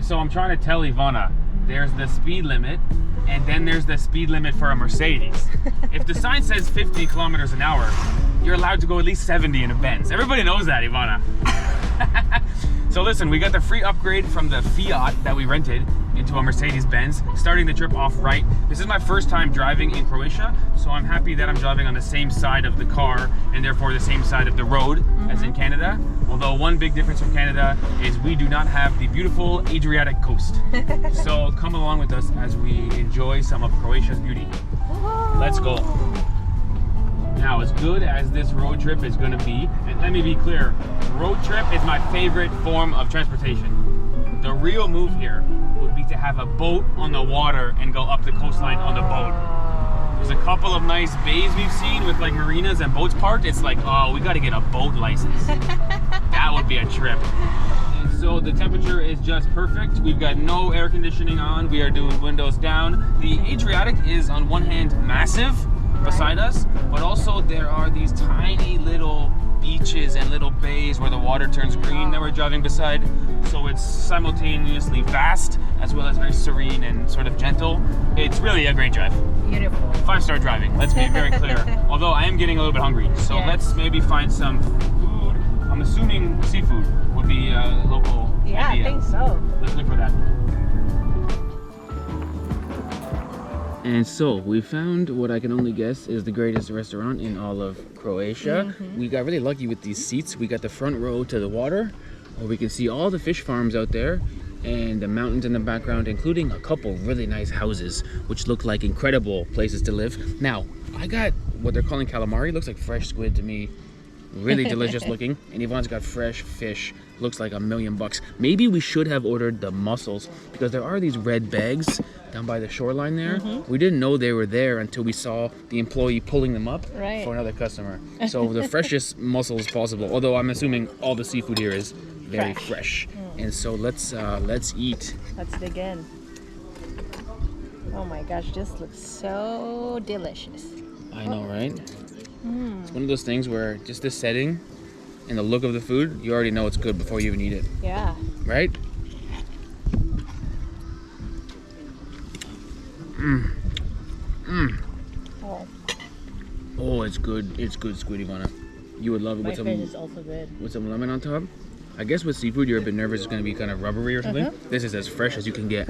And so I'm trying to tell Ivana, there's the speed limit, and then there's the speed limit for a Mercedes. If the sign says 50 kilometers an hour, you're allowed to go at least 70 in a Benz. Everybody knows that, Ivana. So listen, we got the free upgrade from the Fiat that we rented into a Mercedes-Benz, starting the trip off right. This is my first time driving in Croatia, so I'm happy that I'm driving on the same side of the car and therefore the same side of the road as in Canada. Although one big difference from Canada is we do not have the beautiful Adriatic coast. So come along with us as we enjoy some of Croatia's beauty. Let's go. Now, as good as this road trip is going to be, and let me be clear, road trip is my favorite form of transportation. The real move here would be to have a boat on the water and go up the coastline on the boat. There's a couple of nice bays we've seen with like marinas and boats parked. It's like, oh, we got to get a boat license. That would be a trip. And so the temperature is just perfect. We've got no air conditioning on. We are doing windows down. The Adriatic is on one hand massive beside us, but also there are these tiny little beaches and little bays where the water turns green that we're driving beside. So it's simultaneously vast as well as very serene and sort of gentle. It's really a great drive. Beautiful. 5-star driving, let's be very clear. Although I am getting a little bit hungry, so let's maybe find some food. I'm assuming seafood would be a local idea. I think so. Let's look for that. And so we found what I can only guess is the greatest restaurant in all of Croatia. We got really lucky with these seats. We got the front row to the water, where we can see all the fish farms out there and the mountains in the background, including a couple really nice houses, which look like incredible places to live. Now, I got what they're calling calamari. Looks like fresh squid to me. Really delicious looking. And Yvonne's got fresh fish. Looks like $1,000,000. Maybe we should have ordered the mussels, because there are these red bags down by the shoreline there. We didn't know they were there until we saw the employee pulling them up for another customer. So the freshest mussels possible, although I'm assuming all the seafood here is very fresh. And so let's eat. Let's dig in. Oh my gosh, this looks so delicious. I know, right? It's one of those things where just the setting and the look of the food, you already know it's good before you even eat it. Yeah. Right? Oh, it's good. It's good squid, Ivana. You would love it. My fish is also good. With some lemon on top. I guess with seafood, you're a bit nervous it's going to be kind of rubbery or something. This is as fresh as you can get.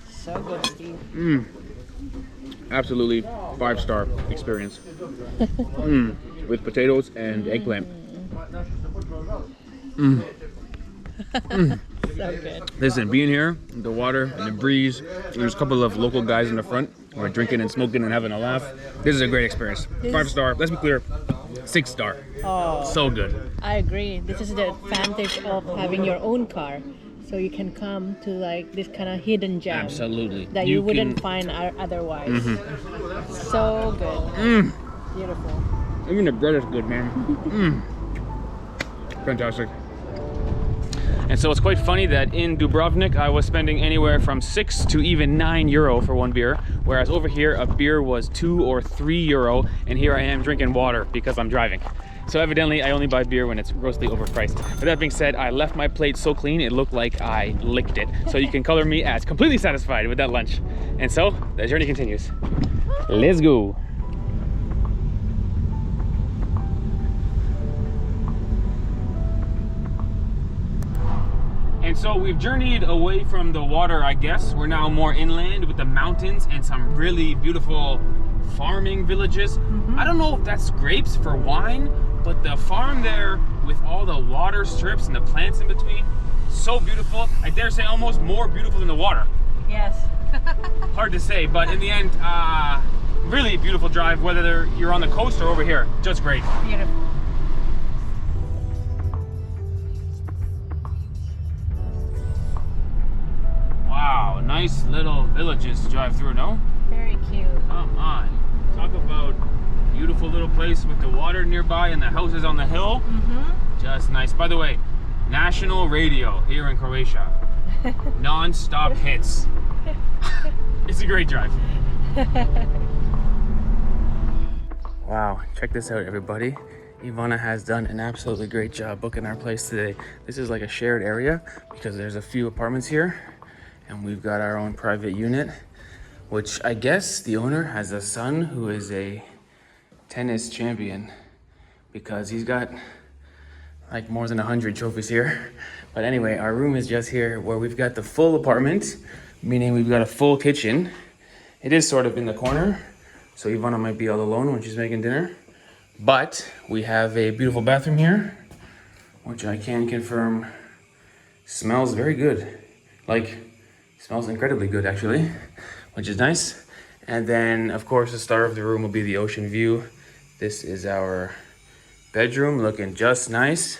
So good, Steve. Absolutely 5-star experience. With potatoes and eggplant. So good. Listen, being here, the water and the breeze, there's a couple of local guys in the front who are drinking and smoking and having a laugh. This is a great experience. 5-star, let's be clear, 6-star. Oh, so good. I agree. This is the advantage of having your own car. So you can come to like this kind of hidden gem. Absolutely. That you wouldn't find otherwise. So good. Beautiful. Even the bread is good, man. Fantastic. And so it's quite funny that in Dubrovnik I was spending anywhere from 6 to even 9 euro for one beer, whereas over here a beer was 2 or 3 euro, and here I am drinking water because I'm driving. So evidently I only buy beer when it's grossly overpriced. But that being said, I left my plate so clean it looked like I licked it. So you can color me as completely satisfied with that lunch. And so the journey continues. Let's go. And so we've journeyed away from the water, I guess. We're now more inland with the mountains and some really beautiful farming villages. I don't know if that's grapes for wine, but the farm there with all the water strips and the plants in between, so beautiful. I dare say almost more beautiful than the water. Yes. Hard to say, but in the end, really beautiful drive, whether you're on the coast or over here. Just great. Beautiful. Wow, nice little villages to drive through, no? Very cute. Come on. Talk about beautiful little place with the water nearby and the houses on the hill. Just nice. By the way, national radio here in Croatia. Non-stop hits. It's a great drive. Wow, check this out, everybody. Ivana has done an absolutely great job booking our place today. This is like a shared area because there's a few apartments here and we've got our own private unit, which I guess the owner has a son who is a tennis champion because he's got like more than 100 trophies here. But anyway, our room is just here where we've got the full apartment, meaning we've got a full kitchen. It is sort of in the corner, so Ivana might be all alone when she's making dinner. But we have a beautiful bathroom here, which I can confirm smells very good. Like, smells incredibly good actually, which is nice. And then of course the star of the room will be the ocean view. This is our bedroom, looking just nice.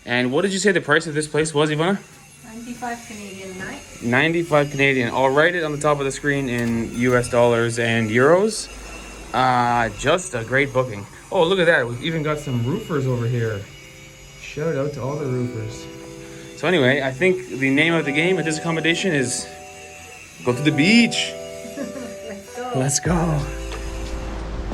And what did you say the price of this place was, Ivana? 95 Canadian night. 95 Canadian. I'll write it on the top of the screen in US dollars and euros. Just a great booking. Oh, look at that. We've even got some roofers over here. Shout out to all the roofers. So anyway, I think the name of the game at this accommodation is go to the beach. Let's go. Let's go.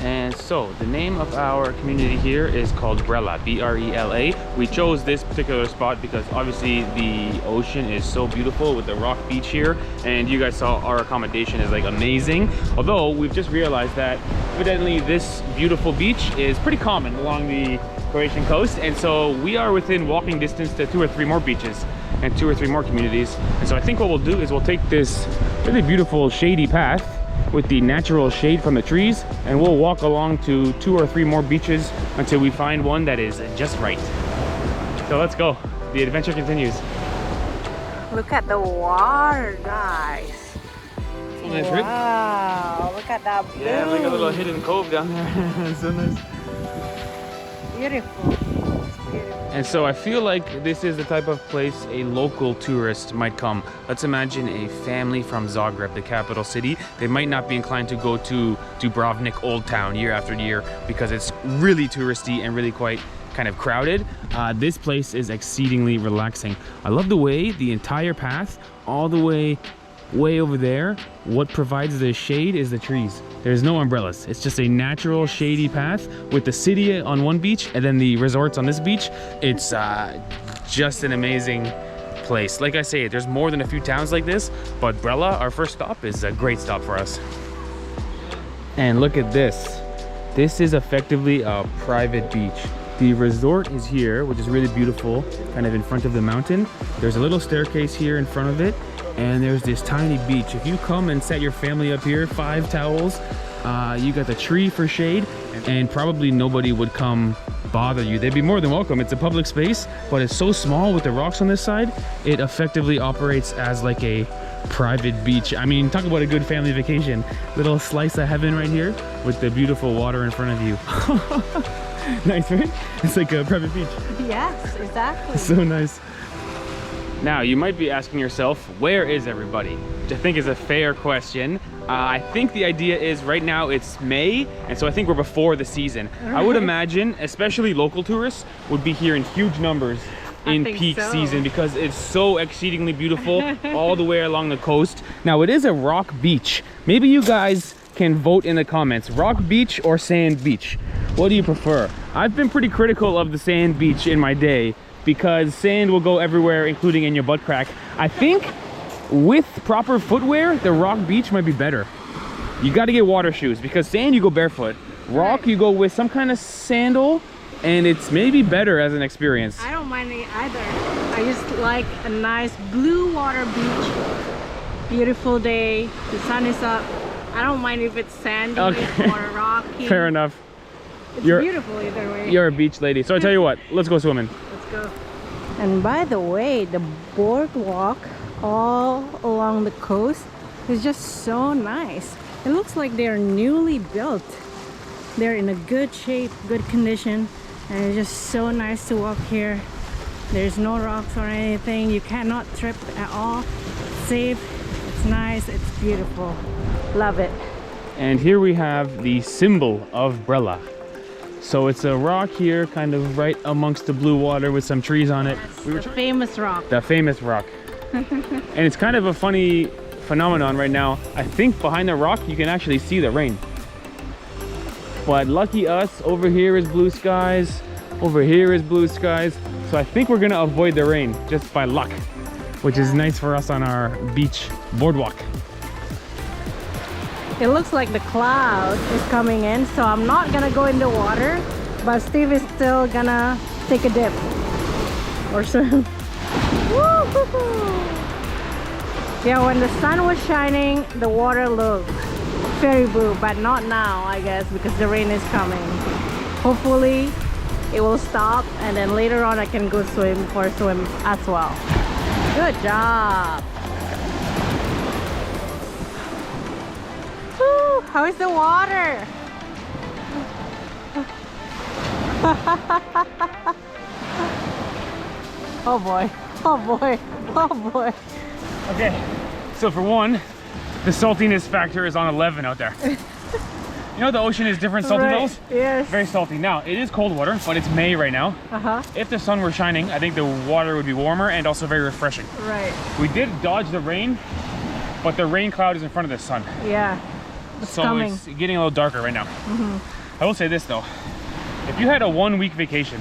And so the name of our community here is called Brela, B-R-E-L-A. We chose this particular spot because obviously the ocean is so beautiful with the rock beach here, and you guys saw our accommodation is like amazing. Although we've just realized that evidently this beautiful beach is pretty common along the Croatian coast, and so we are within walking distance to 2 or 3 more beaches and 2 or 3 more communities. And so I think what we'll do is we'll take this really beautiful shady path with the natural shade from the trees, and we'll walk along to 2 or 3 more beaches until we find one that is just right. So let's go. The adventure continues. Look at the water, guys. So nice, right? Wow, look at that blue. Yeah, like a little hidden cove down there. So nice. Beautiful. It's beautiful. And so I feel like this is the type of place a local tourist might come. Let's imagine a family from Zagreb, the capital city. They might not be inclined to go to Dubrovnik Old Town year after year because it's really touristy and really quite kind of crowded. This place is exceedingly relaxing. I love the way the entire path, all the way over there, what provides the shade is the trees. There's no umbrellas. It's just a natural shady path with the city on one beach and then the resorts on this beach. It's just an amazing place. Like I say, there's more than a few towns like this, but Brela, our first stop, is a great stop for us. And look at this. This is effectively a private beach. The resort is here, which is really beautiful, kind of in front of the mountain. There's a little staircase here in front of it, and there's this tiny beach. If you come and set your family up here, 5 towels, you got the tree for shade, and probably nobody would come bother you. They'd be more than welcome. It's a public space, but it's so small with the rocks on this side, it effectively operates as like a private beach. I mean, talk about a good family vacation. Little slice of heaven right here with the beautiful water in front of you. Nice, right? It's like a private beach. Yes, exactly. So nice. Now, you might be asking yourself, where is everybody? Which I think is a fair question. I think the idea is right now it's May, and so I think we're before the season. I would imagine, especially local tourists, would be here in huge numbers in peak season because it's so exceedingly beautiful all the way along the coast. Now, it is a rock beach. Maybe you guys can vote in the comments, rock beach or sand beach. What do you prefer? I've been pretty critical of the sand beach in my day because sand will go everywhere, including in your butt crack. I think with proper footwear, the rock beach might be better. You got to get water shoes because sand you go barefoot. Rock you go with some kind of sandal, and it's maybe better as an experience. I don't mind it either. I just like a nice blue water beach. Beautiful day, the sun is up. I don't mind if it's sandy or rocky. Fair enough. It's beautiful either way. You're a beach lady. So I tell you what, let's go swimming. Let's go. And by the way, the boardwalk all along the coast is just so nice. It looks like they're newly built. They're in a good shape, good condition, and it's just so nice to walk here. There's no rocks or anything. You cannot trip at all. It's safe, it's nice, it's beautiful. Love it. And here we have the symbol of Brela. So it's a rock here, kind of right amongst the blue water with some trees on it. The famous rock. The famous rock. And it's kind of a funny phenomenon right now. I think behind the rock you can actually see the rain. But lucky us, over here is blue skies. Over here is blue skies. So I think we're gonna avoid the rain just by luck, which is nice for us on our beach boardwalk. It looks like the cloud is coming in, so I'm not gonna go in the water, but Steve is still gonna take a dip or swim. Yeah, when the sun was shining, the water looked very blue, but not now, I guess, because the rain is coming. Hopefully it will stop, and then later on I can go swim for a swim as well. Good job. Woo, how is the water? Oh boy, oh boy, oh boy. Okay, so for one, the saltiness factor is on 11 out there. You know the ocean is different salty levels? Yes. Very salty. Now, it is cold water, but it's May right now. If the sun were shining, I think the water would be warmer and also very refreshing. Right. We did dodge the rain, but the rain cloud is in front of the sun. Yeah, it's So coming. it's getting a little darker right now. I will say this though, if you had a 1 week vacation,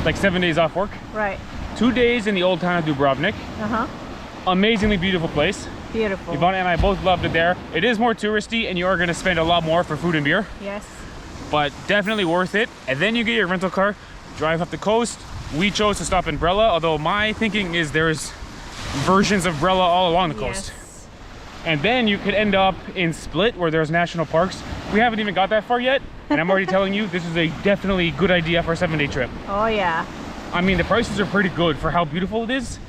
like 7 days off work, Right. 2 days in the old town of Dubrovnik, amazingly beautiful place. Beautiful. Ivana and I both loved it there. It is more touristy and you are going to spend a lot more for food and beer, Yes. but definitely worth it. And then you get your rental car, drive up the coast. We chose to stop in Brela, although my thinking is there's versions of Brela all along the coast. Yes. And then you could end up in Split, where there's national parks. We haven't even got that far yet, and I'm already telling you, this is a definitely good idea for a 7-day trip. Oh yeah. I mean, the prices are pretty good for how beautiful it is.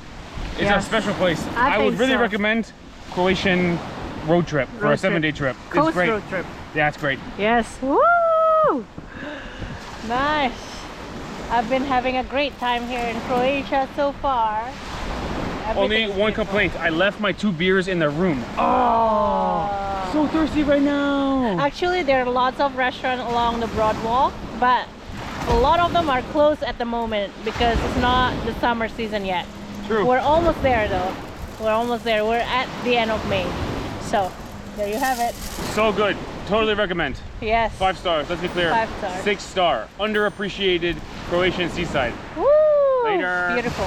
It's Yes. a special place. I would think really so. recommend Croatian road trip for Road a 7-day trip. It's Coast great. road trip. Yeah, it's great. Yes. Woo! Nice. I've been having a great time here in Croatia so far. Only Everything's one beautiful. complaint. I left my 2 beers in the room. Oh. So thirsty right now. Actually, there are lots of restaurants along the boardwalk, but a lot of them are closed at the moment because it's not the summer season yet. True. We're almost there though. We're almost there. We're at the end of May. So, there you have it. So good. Totally recommend. Yes. 5 stars. Let's be clear. 5 stars. 6 star. Underappreciated Croatian seaside. Woo! Later. Beautiful.